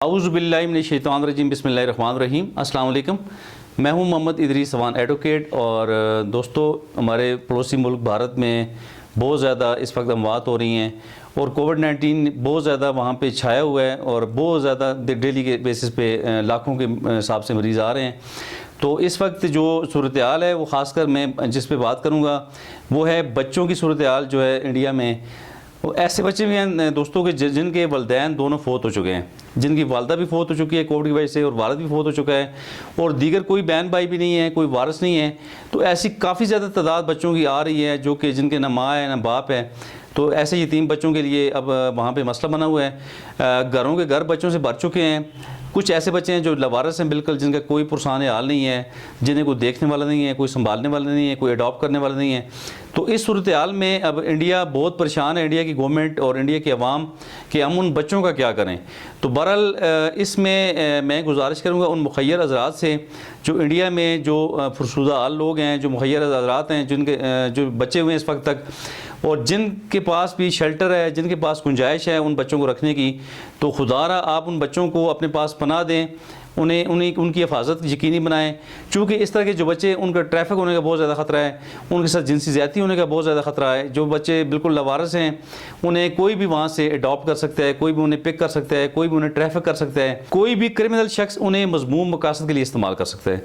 औज़ुबिल्लाहि मिनश्शैतानिर्रजीम बिस्मिल्लाहिर्रहमानिर्रहीम। अस्सलाम वालेकुम। मैं हूं मोहम्मद इदरीस अवान एडवोकेट। और दोस्तों, हमारे पड़ोसी मुल्क भारत में बहुत ज़्यादा इस वक्त अमवात हो रही हैं और कोविड-19 बहुत ज़्यादा वहाँ पे छाया हुआ है और बहुत ज़्यादा डेली के बेसिस पे लाखों के हिसाब से मरीज़ आ रहे हैं। तो इस वक्त जो सूरत हाल है वो ख़ासकर मैं जिस पे बात करूँगा वो है बच्चों की सूरत हाल जो है इंडिया में। वो ऐसे बच्चे भी हैं दोस्तों के जिनके वालिदैन दोनों फ़ौत हो चुके हैं, जिनकी वालदा भी फ़ौत हो चुकी है कोविड की वजह से और वालिद भी फ़ौत हो चुका है और दीगर कोई बहन भाई भी नहीं है, कोई वारिस नहीं है। तो ऐसी काफ़ी ज़्यादा तादाद बच्चों की आ रही है जो कि जिनके ना माँ है ना बाप है। तो ऐसे यतीम बच्चों के लिए अब वहाँ पे मसला बना हुआ है। घरों के घर बच्चों से भर चुके हैं। कुछ ऐसे बच्चे हैं जो लवारिस हैं बिल्कुल, जिनका कोई पुरसान हाल नहीं है, जिन्हें कोई देखने वाला नहीं है, कोई संभालने वाला नहीं है, कोई अडॉप्ट करने वाला नहीं है। तो इस सूरत हाल में अब इंडिया बहुत परेशान है, इंडिया की गवर्नमेंट और इंडिया के अवाम, कि हम उन बच्चों का क्या करें। तो बहरहाल इसमें मैं गुजारिश करूँगा उन मुखय्यर हज़रात से जो इंडिया में जो फुरशुदा हाल लोग हैं, जो मुखय्यर हज़रात हैं, जिनके जो बच्चे हुए हैं इस वक्त तक, और जिनके पास भी शेल्टर है, जिनके पास गुंजाइश है उन बच्चों को रखने की, तो खुदारा आप उन बच्चों को अपने पास पनाह दें, उनकी हिफाजत यकीनी बनाएं। चूँकि इस तरह के जो बच्चे, उनका ट्रैफिक होने का बहुत ज़्यादा ख़तरा है, उनके साथ जिनसी ज़्यादती होने का बहुत ज़्यादा ख़तरा है। जो बच्चे बिल्कुल लवारिस हैं उन्हें कोई भी वहाँ से अडॉप्ट कर सकता है, कोई भी उन्हें पिक कर सकता है, कोई भी उन्हें ट्रैफिक कर सकता है, कोई भी क्रिमिनल शख्स उन्हें मज़मूम मकासद के लिए इस्तेमाल कर सकता है।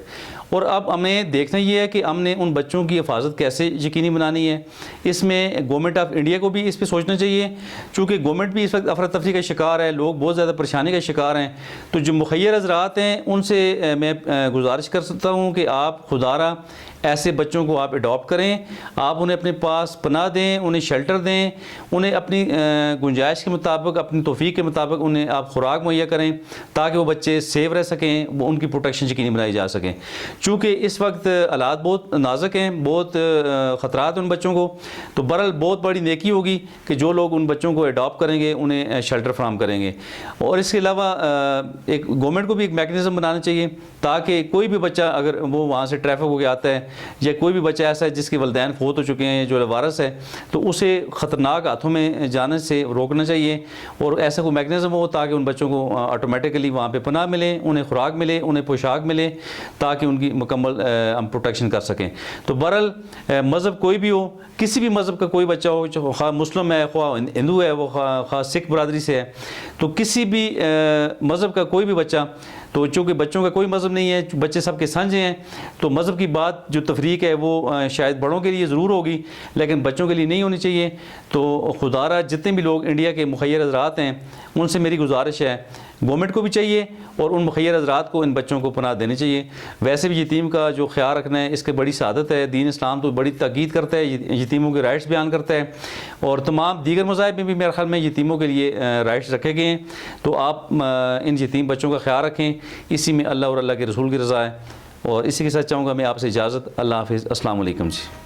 और अब हमें देखना ये है कि हमने उन बच्चों की हिफाजत कैसे यकीनी बनानी है। इसमें गवर्नमेंट ऑफ इंडिया को भी इस पर सोचना चाहिए, चूँकि गवर्नमेंट भी इस वक्त अफरा तफरी का शिकार है, लोग बहुत ज़्यादा परेशानी का शिकार हैं। तो जो मुखय्यर हज़रात हैं उनसे मैं गुजारिश कर सकता हूँ कि आप खुदारा ऐसे बच्चों को आप अडॉप्ट करें, आप उन्हें अपने पास पनाह दें, उन्हें शेल्टर दें, उन्हें अपनी गुंजाइश के मुताबिक, अपनी तौफीक के मुताबिक उन्हें आप खुराक मुहैया करें ताकि वो बच्चे सेफ रह सकें, वो उनकी प्रोटेक्शन यकीनी बनाई जा सकें। चूँकि इस वक्त हालात बहुत नाजुक हैं, बहुत ख़तरात हैं उन बच्चों को। तो बहरहाल बहुत बड़ी नेकी होगी कि जो लोग उन बच्चों को अडॉप्ट करेंगे, उन्हें शेल्टर फराहम करेंगे। और इसके अलावा एक गवर्नमेंट को भी एक मैकेनिज़्म बनाना चाहिए ताकि कोई भी बच्चा अगर वो वहाँ से ट्रैफिक हो के आता है, या कोई भी बच्चा ऐसा है जिसके वालिदैन फ़ौत हो चुके हैं, जो लवारिस है, तो उसे ख़तरनाक हाथों में जाने से रोकना चाहिए। और ऐसा कोई मैकेनिज़्म हो ताकि उन बच्चों को ऑटोमेटिकली वहाँ पे पनाह मिले, उन्हें खुराक मिले, उन्हें पोशाक मिले, ताकि उनकी मुकम्मल हम प्रोटेक्शन कर सकें। तो बहरहाल मज़हब कोई भी हो, किसी भी मज़हब का कोई बच्चा हो, जो खा मुस्लिम है, खा हिंदू है, वो खा सिख बरदरी से है, तो किसी भी मज़हब का कोई भी बच्चा, तो चूँकि बच्चों का कोई मज़हब नहीं है, बच्चे सबके साझे हैं, तो मज़हब की बात जो तफरीक है वो शायद बड़ों के लिए ज़रूर होगी लेकिन बच्चों के लिए नहीं होनी चाहिए। तो खुदारा जितने भी लोग इंडिया के मुखय्यर हज़रात हैं उनसे मेरी गुजारिश है, गवर्नमेंट को भी चाहिए और उन मुखय्यर हज़रात को इन बच्चों को पनाह देनी चाहिए। वैसे भी यतीम का जो ख्याल रखना है इसकी बड़ी सआदत है, दीन इस्लाम तो बड़ी ताकीद करता है, यतीमों के राइट्स बयान करता है और तमाम दीगर मज़ाहिब में भी मेरे ख्याल में यतीमों के लिए राइट्स रखे गए हैं। तो आप इन यतीम बच्चों का ख्याल रखें, इसी में अल्लाह और अल्लाह के रसूल की रज़ा है। और इसी के साथ चाहूँगा मैं आपसे इजाज़त। अल्लाह हाफ़िज़। अस्सलाम वालेकुम जी।